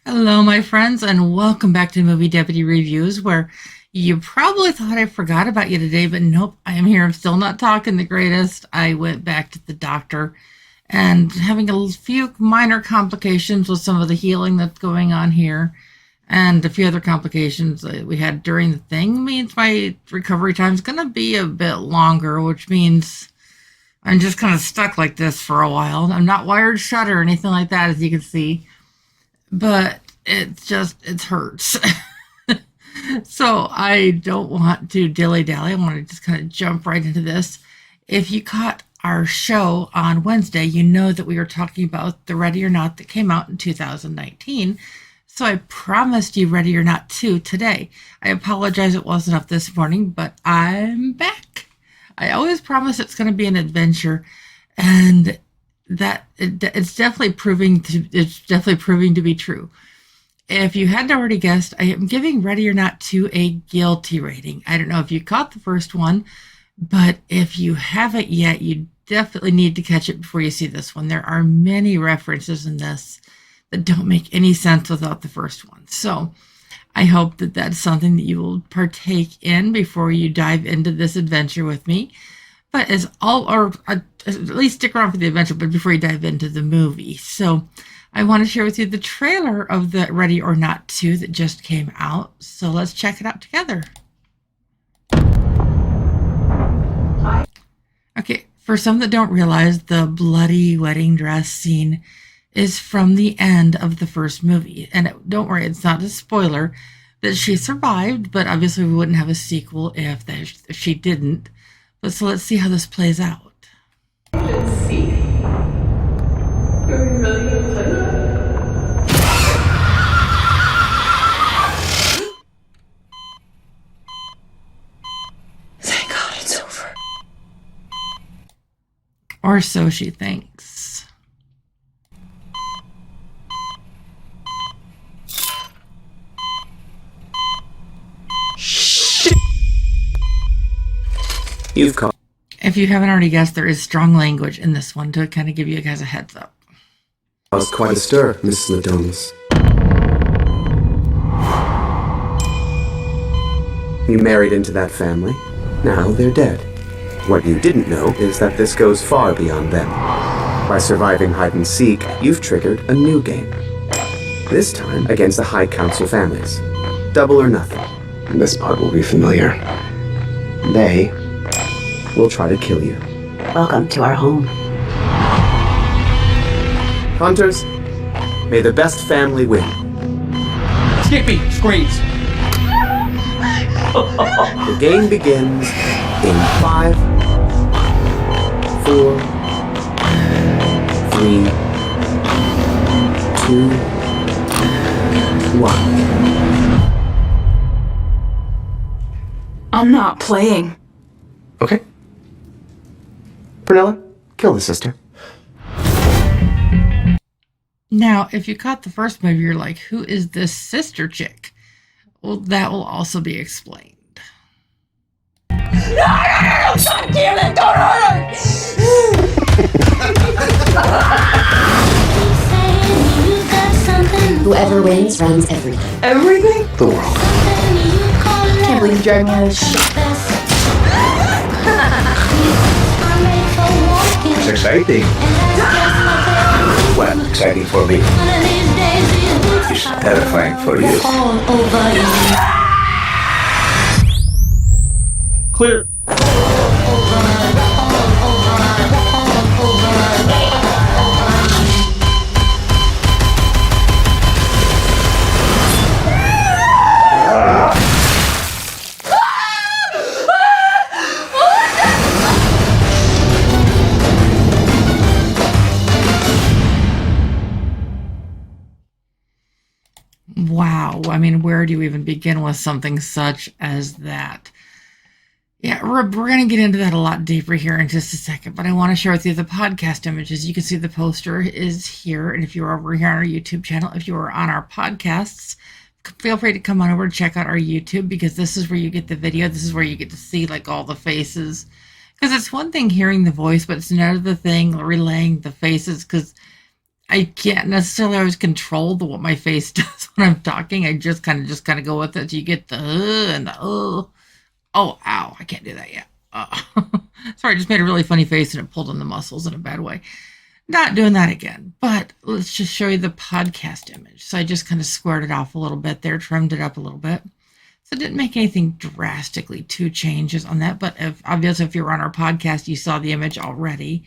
Hello, my friends, and welcome back to Movie Deputy Reviews, where you probably thought I forgot about you today, but nope, I am here. I'm still not talking the greatest. I went back to the doctor and having a few minor complications with some of the healing that's going on here, and a few other complications that we had during the thing means my recovery time is going to be a bit longer, which means I'm just kind of stuck like this for a while. I'm not wired shut or anything like that, as you can see. But it hurts. So I don't want to dilly-dally. I want to just kind of jump right into this. If you caught our show on Wednesday, you know that we were talking about the Ready or Not that came out in 2019. So I promised you Ready or Not 2 today. I apologize it wasn't up this morning, but I'm back. I always promise it's going to be an adventure, and it's definitely proving to be true. If you hadn't already guessed, I am giving Ready or Not 2 a guilty rating. I don't know if you caught the first one, but if you haven't yet, you definitely need to catch it before you see this one. There are many references in this that don't make any sense without the first one. So I hope that that's something that you will partake in before you dive into this adventure with me. But at least stick around for the adventure, but before you dive into the movie. So I want to share with you the trailer of the Ready or Not 2 that just came out. So let's check it out together. Okay, for some that don't realize, the bloody wedding dress scene is from the end of the first movie. And don't worry, it's not a spoiler that she survived, but obviously we wouldn't have a sequel if she didn't. But so let's see how this plays out. Let's see. Are we really gonna play that? Thank God it's over. Or so she thinks. You've caught. If you haven't already guessed, there is strong language in this one to kind of give you guys a heads up. Caused quite a stir, Mrs. Domas. You married into that family. Now they're dead. What you didn't know is that this goes far beyond them. By surviving hide and seek, you've triggered a new game. This time against the High Council families. Double or nothing. This part will be familiar. They will try to kill you. Welcome to our home. Hunters, may the best family win. Skippy screams. The game begins in 5, 4, 3, 2, 1. I'm not playing. Okay. Pernilla, kill the sister. Now, if you caught the first movie, you're like, who is this sister chick? Well, that will also be explained. No, God damn it, don't hurt her! Whoever wins runs everything. Everything? The world. Can't believe you dragged me out of this shit. It's exciting. Well, exciting for me. It's terrifying for you. Clear. Wow. I mean, where do you even begin with something such as that? Yeah, we're going to get into that a lot deeper here in just a second, but I want to share with you the podcast images. You can see the poster is here, and if you're over here on our YouTube channel, if you are on our podcasts, feel free to come on over and check out our YouTube, because this is where you get the video. This is where you get to see like all the faces, because it's one thing hearing the voice, but it's another thing relaying the faces, because I can't necessarily always control what my face does when I'm talking. I just kind of go with it. You get the and the oh, ow, I can't do that yet. Sorry, I just made a really funny face and it pulled on the muscles in a bad way. Not doing that again, but let's just show you the podcast image. So I just kind of squared it off a little bit there, trimmed it up a little bit. So it didn't make anything drastically two changes on that, but obviously if you're on our podcast, you saw the image already,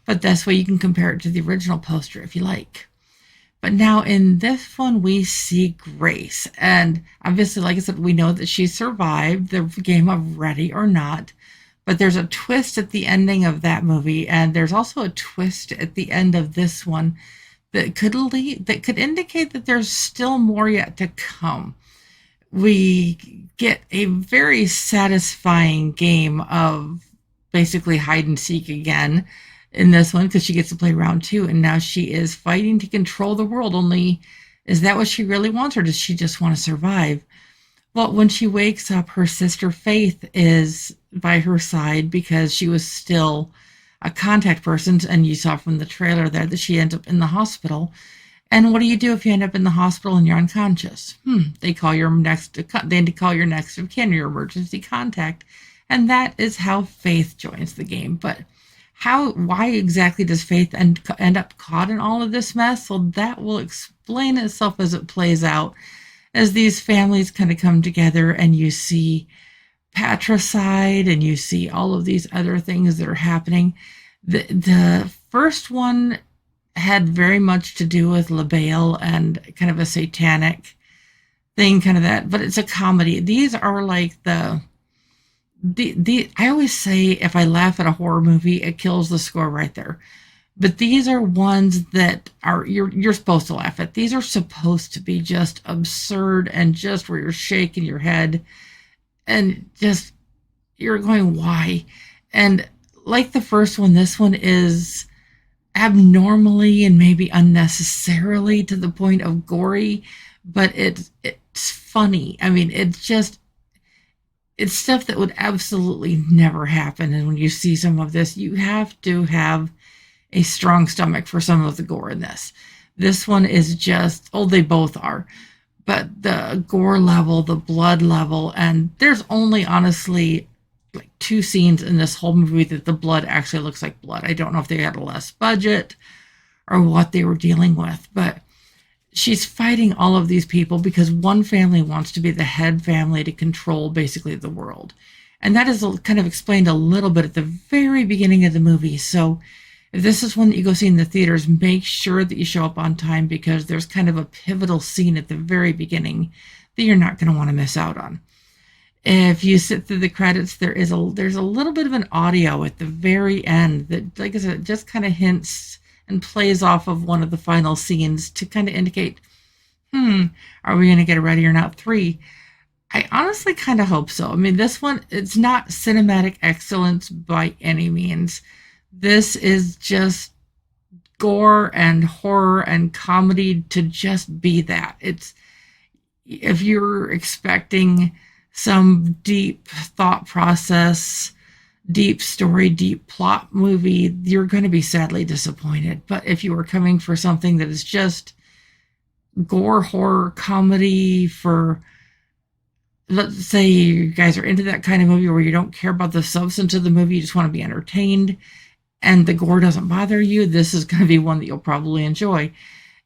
but this way you can compare it to the original poster if you like. But now in this one, we see Grace, and obviously, like I said, we know that she survived the game of Ready or Not, but there's a twist at the ending of that movie, and there's also a twist at the end of this one that could indicate that there's still more yet to come. We get a very satisfying game of basically hide and seek again in this one, because she gets to play round 2, and now she is fighting to control the world. Only, is that what she really wants, or does she just want to survive? Well, when she wakes up, her sister Faith is by her side because she was still a contact person, and you saw from the trailer there that she ends up in the hospital. And what do you do if you end up in the hospital and you're unconscious? They call your next of kin, your emergency contact, and that is how Faith joins the game. But why exactly does Faith end up caught in all of this mess? Well, that will explain itself as it plays out, as these families kind of come together, and you see patricide, and you see all of these other things that are happening. The first one had very much to do with LaBelle and kind of a satanic thing, kind of that, but it's a comedy. These are like I always say, if I laugh at a horror movie, it kills the score right there. But these are ones that are you're supposed to laugh at. These are supposed to be just absurd and just where you're shaking your head and just you're going, why? And like the first one, this one is abnormally and maybe unnecessarily to the point of gory, but it's funny. I mean, it's stuff that would absolutely never happen. And when you see some of this, you have to have a strong stomach for some of the gore in this. This one is just, they both are, but the gore level, the blood level, and there's only honestly like 2 scenes in this whole movie that the blood actually looks like blood. I don't know if they had a less budget or what they were dealing with, but she's fighting all of these people because one family wants to be the head family to control basically the world. And that is kind of explained a little bit at the very beginning of the movie. So if this is one that you go see in the theaters, make sure that you show up on time, because there's kind of a pivotal scene at the very beginning that you're not going to want to miss out on. If you sit through the credits, there's a little bit of an audio at the very end that, like I said, just kind of hints and plays off of one of the final scenes to kind of indicate, are we going to get a Ready or Not 3? I honestly kind of hope so. I mean, this one, it's not cinematic excellence by any means. This is just gore and horror and comedy to just be that. If you're expecting some deep thought process, deep story, deep plot movie, you're going to be sadly disappointed. But if you are coming for something that is just gore, horror, comedy for, let's say you guys are into that kind of movie where you don't care about the substance of the movie, you just want to be entertained, and the gore doesn't bother you, this is going to be one that you'll probably enjoy.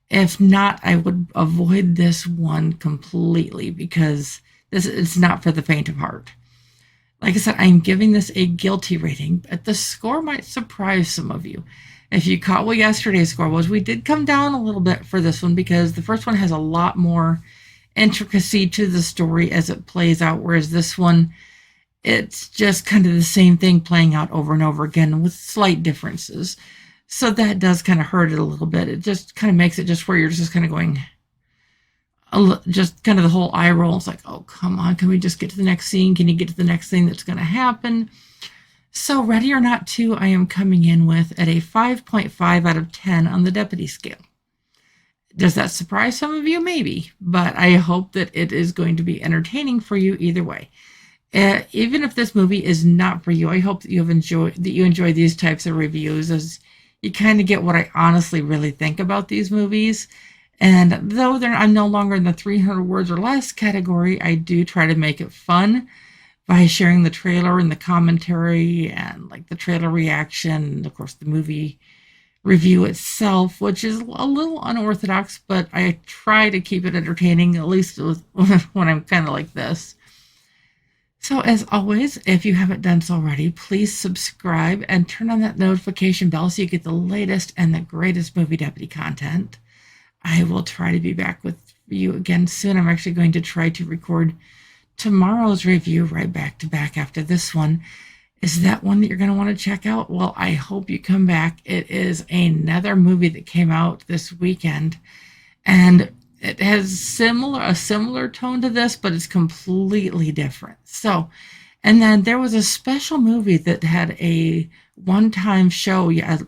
If not, I would avoid this one completely, because it's not for the faint of heart. Like I said, I'm giving this a guilty rating, but the score might surprise some of you. If you caught what yesterday's score was, we did come down a little bit for this one because the first one has a lot more intricacy to the story as it plays out, whereas this one, it's just kind of the same thing playing out over and over again with slight differences. So that does kind of hurt it a little bit. It just kind of makes it just where you're just kind of going, just kind of the whole eye roll. It's like, oh, come on, can we just get to the next scene? Can you get to the next thing that's going to happen? So Ready or Not 2, I am coming in with at a 5.5 out of 10 on the deputy scale. Does that surprise some of you? Maybe, but I hope that it is going to be entertaining for you either way. Even if this movie is not for you, I hope that you enjoy these types of reviews, as you kind of get what I honestly really think about these movies. And though I'm no longer in the 300 words or less category, I do try to make it fun by sharing the trailer and the commentary and like the trailer reaction, and of course the movie review itself, which is a little unorthodox, but I try to keep it entertaining, at least when I'm kind of like this. So as always, if you haven't done so already, please subscribe and turn on that notification bell so you get the latest and the greatest Movie Deputy content. I will try to be back with you again soon. I'm actually going to try to record tomorrow's review right back to back after this one. Is that one that you're going to want to check out? Well, I hope you come back. It is another movie that came out this weekend, and it has a similar tone to this, but it's completely different. So, and then there was a special movie that had a one-time show. Yeah,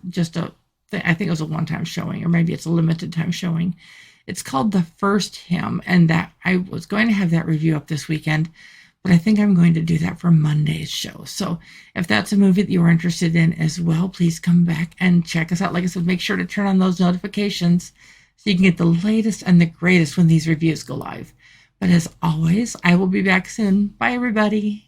I think it was a one-time showing, or maybe it's a limited time showing. It's called The First Hymn, and that I was going to have that review up this weekend, but I think I'm going to do that for Monday's show. So if that's a movie that you're interested in as well, please come back and check us out. Like I said, make sure to turn on those notifications so you can get the latest and the greatest when these reviews go live. But as always, I will be back soon. Bye, everybody.